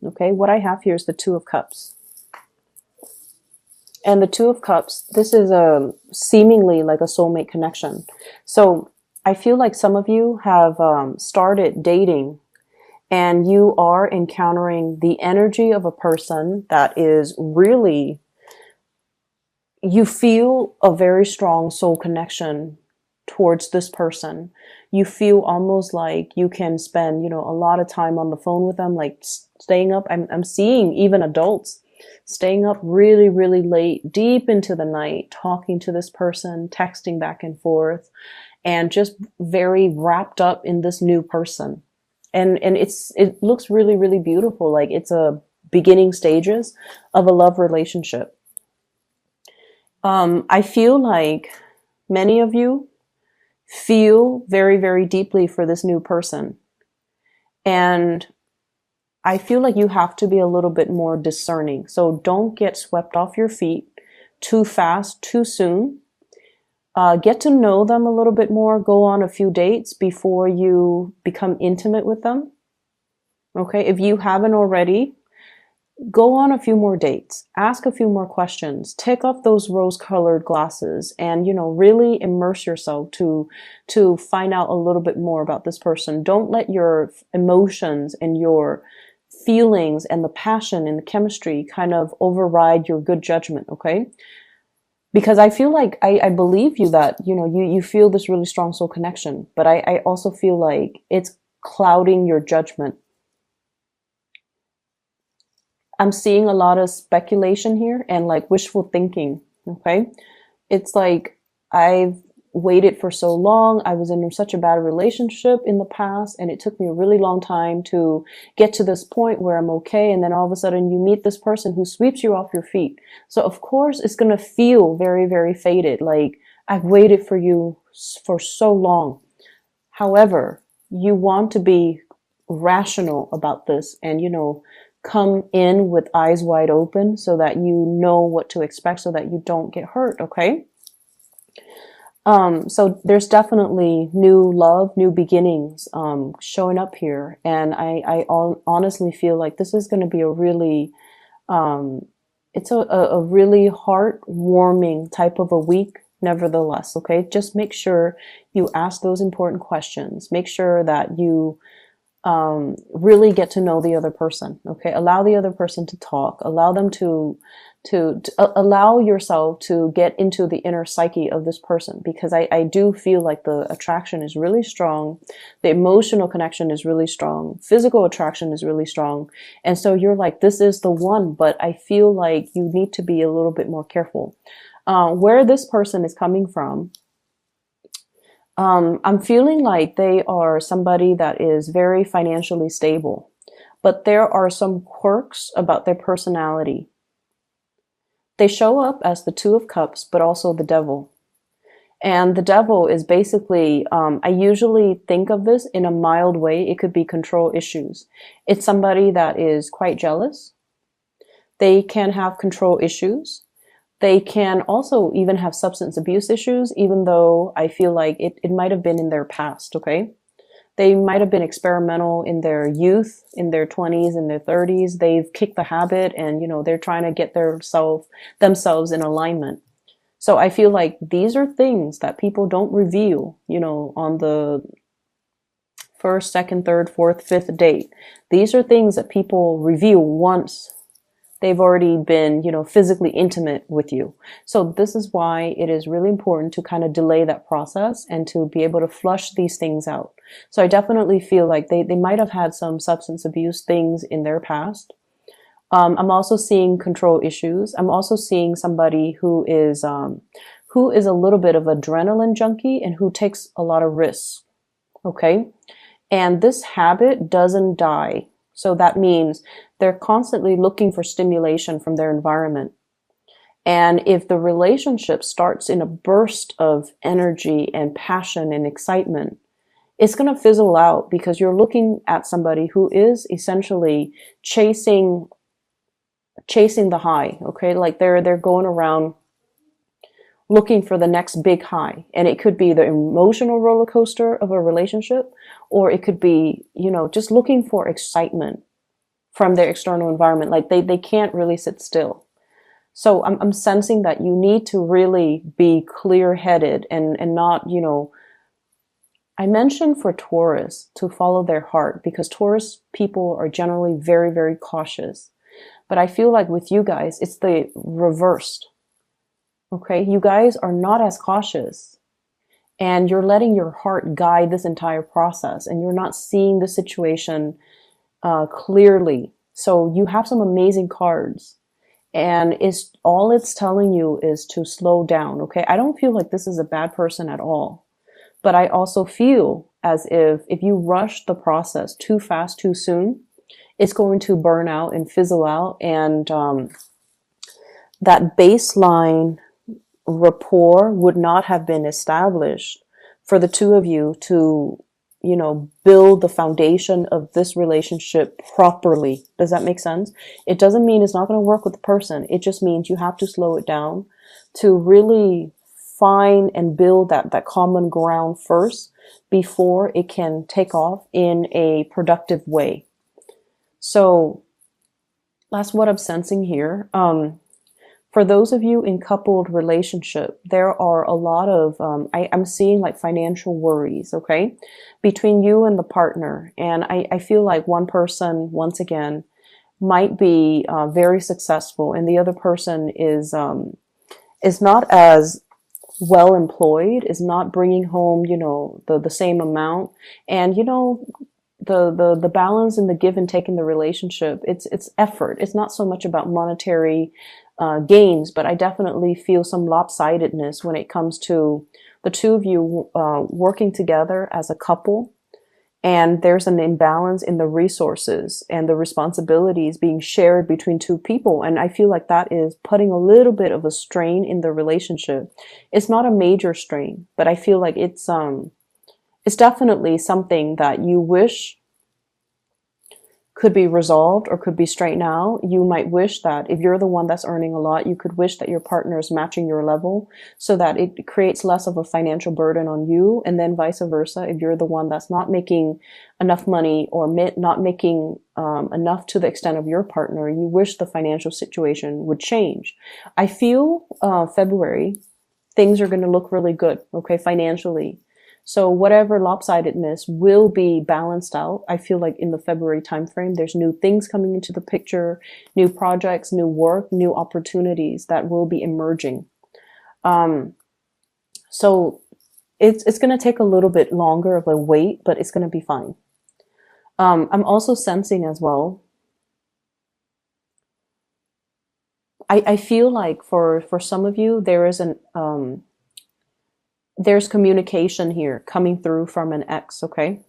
Okay, what I have here is the Two of Cups. And the Two of Cups, this is a seemingly like a soulmate connection. So I feel like some of you have started dating and you are encountering the energy of a person that is really, you feel a very strong soul connection towards this person. You feel almost like you can spend, a lot of time on the phone with them, like staying up. I'm seeing even adults staying up really, really late, deep into the night, talking to this person, texting back and forth, and just very wrapped up in this new person. And it looks really, really beautiful. Like it's a beginning stages of a love relationship. I feel like many of you feel very, very deeply for this new person. And I feel like you have to be a little bit more discerning. So don't get swept off your feet too fast, too soon. Get to know them a little bit more. Go on a few dates before you become intimate with them. Okay, if you haven't already, go on a few more dates. Ask a few more questions. Take off those rose-colored glasses and, really immerse yourself to find out a little bit more about this person. Don't let your emotions and your feelings and the passion and the chemistry kind of override your good judgment, okay? Because I feel like I believe you that, you feel this really strong soul connection, but I also feel like it's clouding your judgment. I'm seeing a lot of speculation here and like wishful thinking, okay? It's like I've waited for so long. I was in such a bad relationship in the past and it took me a really long time to get to this point where I'm okay. And then all of a sudden you meet this person who sweeps you off your feet. So of course it's going to feel very, very faded. Like I've waited for you for so long. However, you want to be rational about this and, come in with eyes wide open so that you know what to expect so that you don't get hurt. Okay. So there's definitely new love, new beginnings, showing up here. And I honestly feel like this is going to be a really, it's a really heartwarming type of a week, nevertheless. Okay. Just make sure you ask those important questions. Make sure that you, really get to know the other person. Okay. Allow the other person to talk, allow them to allow yourself to get into the inner psyche of this person, because I do feel like the attraction is really strong. The emotional connection is really strong. Physical attraction is really strong. And so you're like, this is the one, but I feel like you need to be a little bit more careful. Where this person is coming from, I'm feeling like they are somebody that is very financially stable, but there are some quirks about their personality. They show up as the Two of Cups, but also the Devil. And the Devil is basically, I usually think of this in a mild way. It could be control issues. It's somebody that is quite jealous. They can have control issues. They can also even have substance abuse issues, even though I feel like it might have been in their past, okay? They might have been experimental in their youth, in their 20s, in their 30s. They've kicked the habit and, they're trying to get themselves in alignment. So I feel like these are things that people don't reveal, on the first, second, third, fourth, fifth date. These are things that people reveal once they've already been, physically intimate with you. So this is why it is really important to kind of delay that process and to be able to flush these things out. So I definitely feel like they might have had some substance abuse things in their past. I'm also seeing control issues. I'm also seeing somebody who is a little bit of adrenaline junkie and who takes a lot of risks. Okay. And this habit doesn't die. So that means they're constantly looking for stimulation from their environment. And if the relationship starts in a burst of energy and passion and excitement, it's going to fizzle out because you're looking at somebody who is essentially chasing the high. Okay. Like they're going around looking for the next big high. And it could be the emotional roller coaster of a relationship, or it could be, just looking for excitement, from their external environment. Like they can't really sit still. So I'm sensing that you need to really be clear-headed and not, I mentioned for Taurus to follow their heart, because Taurus people are generally very, very cautious. But I feel like with you guys, it's the reversed. Okay. You guys are not as cautious, and you're letting your heart guide this entire process, and you're not seeing the situation clearly. So you have some amazing cards, and it's telling you is to slow down. Okay. I don't feel like this is a bad person at all, but I also feel as if you rush the process too fast, too soon, it's going to burn out and fizzle out. And that baseline rapport would not have been established for the two of you to, build the foundation of this relationship properly. Does that make sense? It doesn't mean it's not going to work with the person. It just means you have to slow it down to really find and build that common ground first before it can take off in a productive way. So that's what I'm sensing here. For those of you in coupled relationship, there are a lot of, I'm seeing like financial worries, okay, between you and the partner. And I feel like one person, once again, might be very successful, and the other person is not as well employed, is not bringing home, the same amount. And, the balance and the give and take in the relationship, it's effort. It's not so much about monetary gains, but I definitely feel some lopsidedness when it comes to the two of you working together as a couple, and there's an imbalance in the resources and the responsibilities being shared between two people. And I feel like that is putting a little bit of a strain in the relationship. It's not a major strain, but I feel like it's definitely something that you wish could be resolved or could be straightened out. You might wish that if you're the one that's earning a lot, you could wish that your partner is matching your level so that it creates less of a financial burden on you. And then vice versa, if you're the one that's not making enough money or not making enough to the extent of your partner, you wish the financial situation would change. I feel February, things are going to look really good, okay, financially. So whatever lopsidedness will be balanced out. I feel like in the February timeframe, there's new things coming into the picture, new projects, new work, new opportunities that will be emerging. So it's going to take a little bit longer of a wait, but it's going to be fine. I'm also sensing as well, I feel like for some of you, there's communication here coming through from an ex, okay?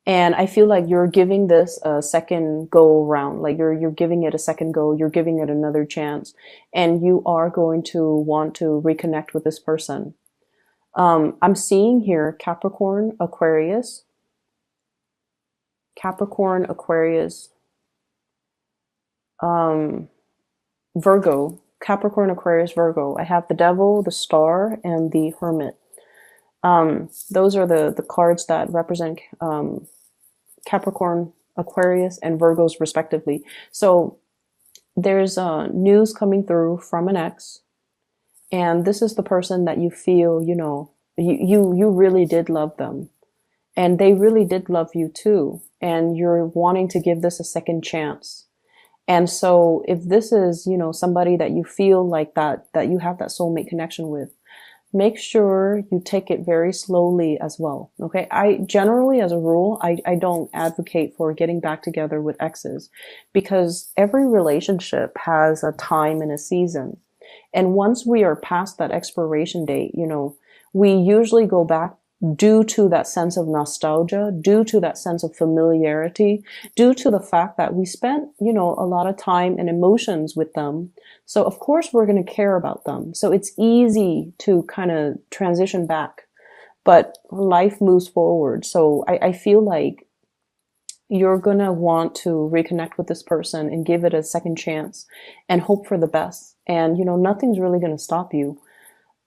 And I feel like you're giving this a second go round, like you're giving it a second go, you're giving it another chance, and you are going to want to reconnect with this person. I'm seeing here Capricorn, Aquarius, Virgo, Capricorn, Aquarius, Virgo. I have the Devil, the Star, and the Hermit. Those are the cards that represent Capricorn, Aquarius, and Virgos respectively. So there's news coming through from an ex, and this is the person that you feel, you really did love them, and they really did love you too, and you're wanting to give this a second chance. And so if this is, somebody that you feel like that you have that soulmate connection with, make sure you take it very slowly as well. Okay. I generally, as a rule, I don't advocate for getting back together with exes, because every relationship has a time and a season. And once we are past that expiration date, we usually go back due to that sense of nostalgia, due to that sense of familiarity, due to the fact that we spent, a lot of time and emotions with them. So of course we're going to care about them. So it's easy to kind of transition back, but life moves forward. So I feel like you're going to want to reconnect with this person and give it a second chance and hope for the best. And, nothing's really going to stop you,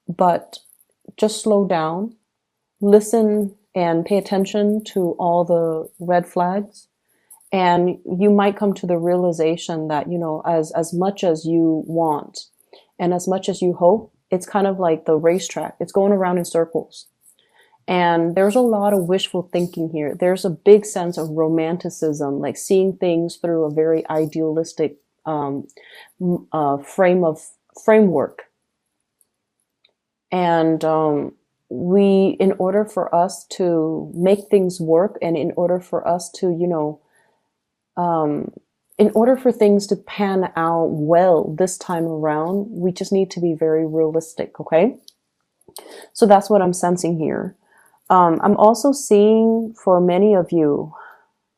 but just slow down. Listen and pay attention to all the red flags, And you might come to the realization that, as much as you want and as much as you hope, it's kind of like the racetrack. It's going around in circles. And there's a lot of wishful thinking here. There's a big sense of romanticism, like seeing things through a very idealistic framework. And in order for us to make things work, and in order for us to, in order for things to pan out well this time around, we just need to be very realistic, okay? So that's what I'm sensing here. I'm also seeing for many of you,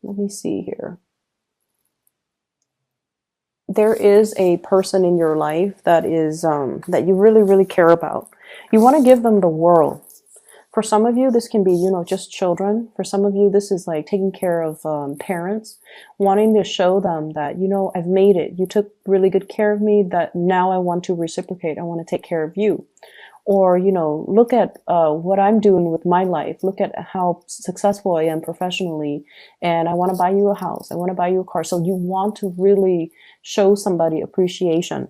let me see here. There is a person in your life that is, that you really, really care about. You want to give them the world. For some of you, this can be, just children. For some of you, this is like taking care of parents, wanting to show them that, I've made it. You took really good care of me, that now I want to reciprocate. I want to take care of you. Or, look at what I'm doing with my life. Look at how successful I am professionally. And I want to buy you a house. I want to buy you a car. So you want to really show somebody appreciation.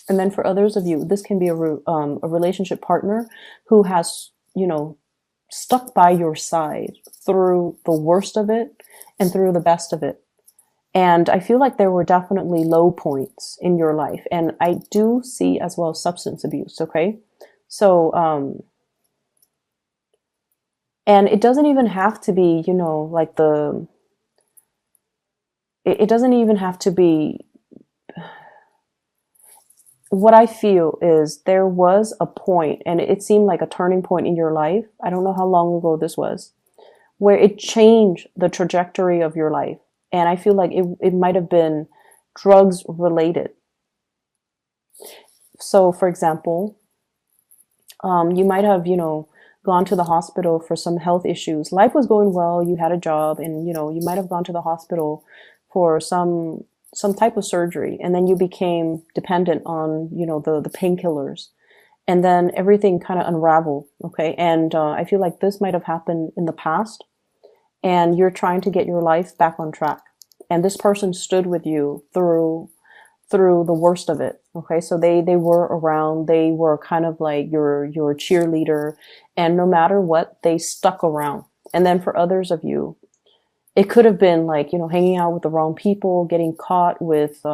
And then for others of you, this can be a relationship partner who has, stuck by your side through the worst of it and through the best of it. And I feel like there were definitely low points in your life. And I do see as well substance abuse, okay? So, and it doesn't even have to be, like it doesn't even have to be, what I feel is there was a point, and it seemed like a turning point in your life. I don't know how long ago this was, where it changed the trajectory of your life. And I feel like it might have been drugs related. So, for example, you might have, gone to the hospital for some health issues. Life was going well. You had a job, and, you might have gone to the hospital for some type of surgery. And then you became dependent on, the painkillers. And then everything kind of unraveled. Okay. And I feel like this might have happened in the past. And you're trying to get your life back on track. And this person stood with you through the worst of it. Okay. So they were around, they were kind of like your cheerleader, and no matter what, they stuck around. And then for others of you, it could have been like, hanging out with the wrong people, getting caught with,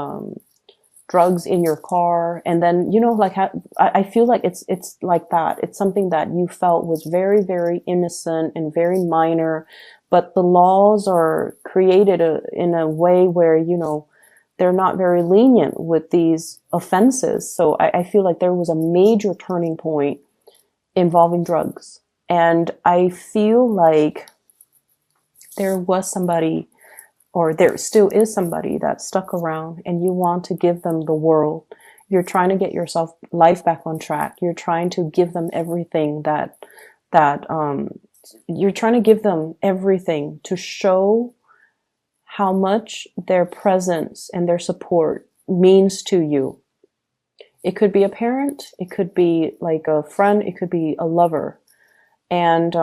drugs in your car. And then, like, I feel like it's like that. It's something that you felt was very, very innocent and very minor, but the laws are created in a way where, they're not very lenient with these offenses. So I feel like there was a major turning point involving drugs. And I feel like there was somebody, or there still is somebody that stuck around, and you want to give them the world. You're trying to get yourself life back on track. You're trying to give them everything you're trying to give them everything to show how much their presence and their support means to you. It could be a parent, it could be like a friend, it could be a lover. And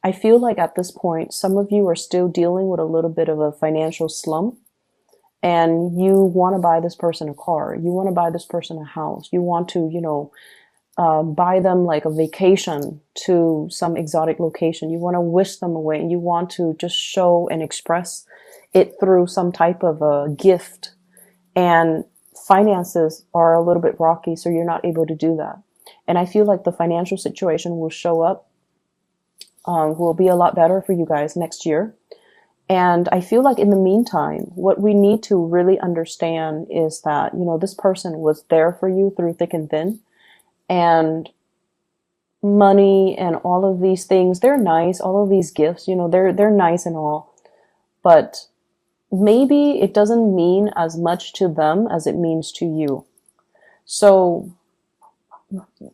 I feel like at this point, some of you are still dealing with a little bit of a financial slump, and you want to buy this person a car. You want to buy this person a house. You want to, buy them like a vacation to some exotic location. You want to wish them away, and you want to just show and express it through some type of a gift. And finances are a little bit rocky, so you're not able to do that. And I feel like the financial situation will show up, will be a lot better for you guys next year. And I feel like in the meantime, what we need to really understand is that, this person was there for you through thick and thin. And money and all of these things, they're nice. All of these gifts, they're nice and all. But maybe it doesn't mean as much to them as it means to you. So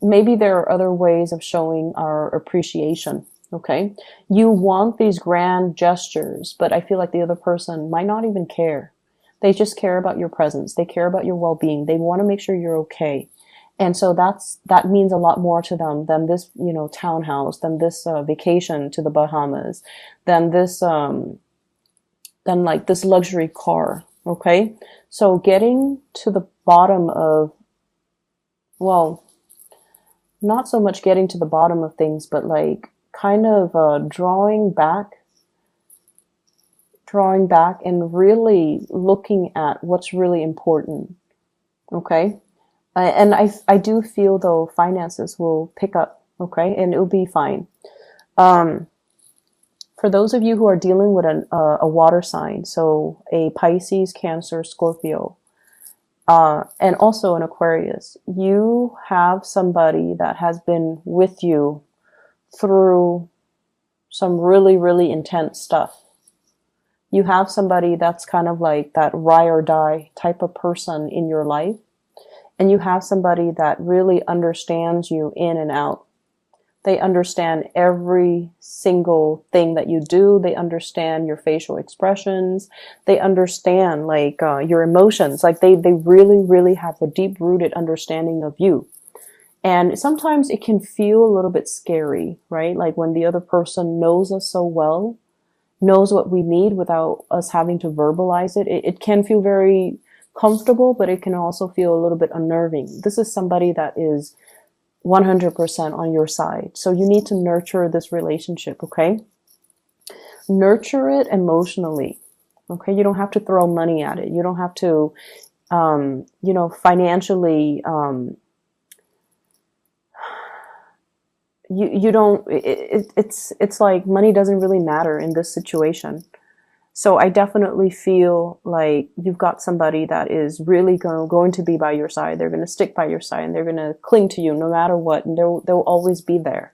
maybe there are other ways of showing our appreciation. Okay. You want these grand gestures, but I feel like the other person might not even care. They just care about your presence. They care about your well-being. They want to make sure you're okay. And so that means a lot more to them than this, townhouse, than this vacation to the Bahamas, than this than like this luxury car. Okay. So getting to the bottom of, well, not so much getting to the bottom of things, but like kind of drawing back and really looking at what's really important. Okay. And I do feel though finances will pick up. Okay. And it'll be fine. For those of you who are dealing with a water sign, so a Pisces, Cancer, Scorpio, and also an Aquarius, you have somebody that has been with you through some really, really intense stuff. You have somebody that's kind of like that ride or die type of person in your life. And you have somebody that really understands you in and out. They understand every single thing that you do. They understand your facial expressions. They understand like your emotions. Like they really, really have a deep rooted understanding of you. And sometimes it can feel a little bit scary, right? Like when the other person knows us so well, knows what we need without us having to verbalize it. It can feel very comfortable, but it can also feel a little bit unnerving. This is somebody that is 100% on your side. So you need to nurture this relationship, okay? Nurture it emotionally, okay? You don't have to throw money at it. You don't have to, financially, you don't, it's like money doesn't really matter in this situation. So I definitely feel like you've got somebody that is really going to be by your side. They're going to stick by your side and they're going to cling to you no matter what. And they'll always be there.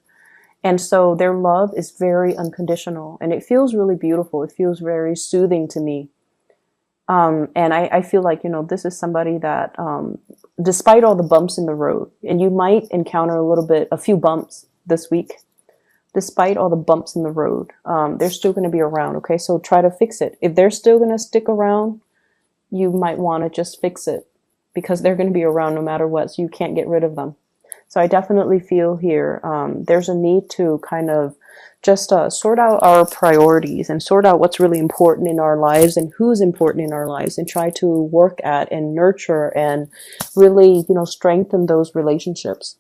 And so their love is very unconditional and it feels really beautiful. It feels very soothing to me. And I feel like, this is somebody that, despite all the bumps in the road, and you might encounter a few bumps this week, despite all the bumps in the road, they're still going to be around. Okay. So try to fix it. If they're still going to stick around, you might want to just fix it because they're going to be around no matter what. So you can't get rid of them. So I definitely feel here, there's a need to kind of just sort out our priorities and sort out what's really important in our lives and who's important in our lives and try to work at and nurture and really, strengthen those relationships.